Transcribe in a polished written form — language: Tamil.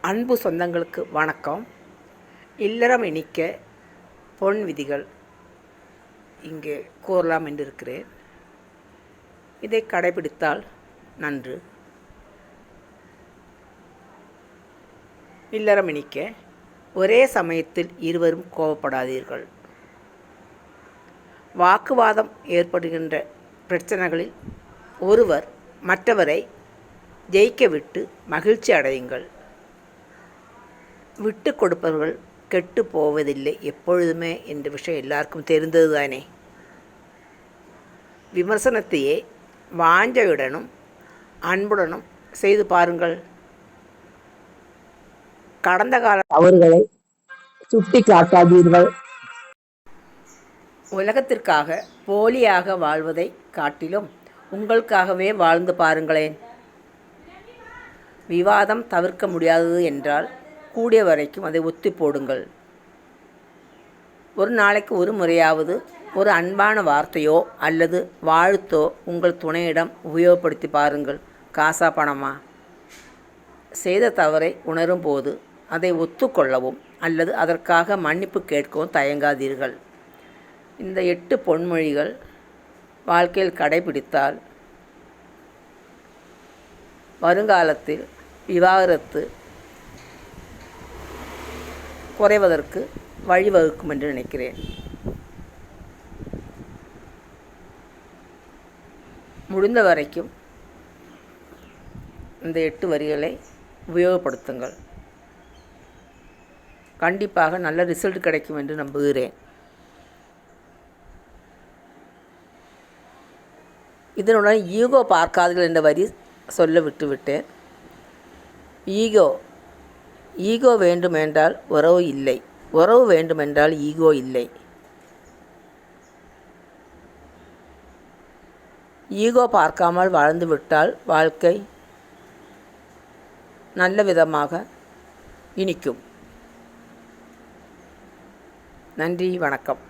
அன்பு சொந்தங்களுக்கு வணக்கம். இல்லறம் இனிக்க பொன் விதிகள் இங்கே கூறலாம் என்று இருக்கிறேன். இதை கடைபிடித்தால் நன்று. இல்லறம் இனிக்க ஒரே சமயத்தில் இருவரும் கோபப்படாதீர்கள். வாக்குவாதம் ஏற்படுகின்ற பிரச்சனைகளில் ஒருவர் மற்றவரை ஜெயிக்க விட்டு மகிழ்ச்சி அடையுங்கள். விட்டு கொடுப்பவர்கள் கெட்டு போவதில்லை எப்பொழுதுமே என்ற விஷயம் எல்லாருக்கும் தெரிந்தது தானே. விமர்சனத்தையே வாஞ்சையுடனும் அன்புடனும் செய்து பாருங்கள். கடந்த கால தவறுகளை சுட்டி காட்டாதீர்கள். உலகத்திற்காக போலியாக வாழ்வதை காட்டிலும் உங்களுக்காகவே வாழ்ந்து பாருங்களேன். விவாதம் தவிர்க்க முடியாதது என்றால் கூடிய வரைக்கும் அதை ஒத்தி போடுங்கள். ஒரு நாளைக்கு ஒரு முறையாவது ஒரு அன்பான வார்த்தையோ அல்லது வாழ்த்தோ உங்கள் துணையிடம் உபயோகப்படுத்தி பாருங்கள். காசா பணமா? செய்த தவறை உணரும் போது அதை ஒத்துக்கொள்ளவும் அல்லது அதற்காக மன்னிப்பு கேட்கவும் தயங்காதீர்கள். இந்த 8 பொன்மொழிகள் வாழ்க்கையில் கடைபிடித்தால் வருங்காலத்தில் விவாகரத்து குறைவதற்கு வழிவகுக்கும் என்று நினைக்கிறேன். முடிந்த வரைக்கும் இந்த 8 வரிகளை உபயோகப்படுத்துங்கள். கண்டிப்பாக நல்ல ரிசல்ட் கிடைக்கும் என்று நம்புகிறேன். இதனுடன் ஈகோ பார்க்காதீர்கள் என்ற வரி சொல்ல விட்டுவிட்டேன். ஈகோ வேண்டுமென்றால் உறவு இல்லை, உறவு வேண்டுமென்றால் ஈகோ இல்லை. ஈகோ பார்க்காமல் வாழ்ந்துவிட்டால் வாழ்க்கை நல்ல விதமாக இனிக்கும். நன்றி, வணக்கம்.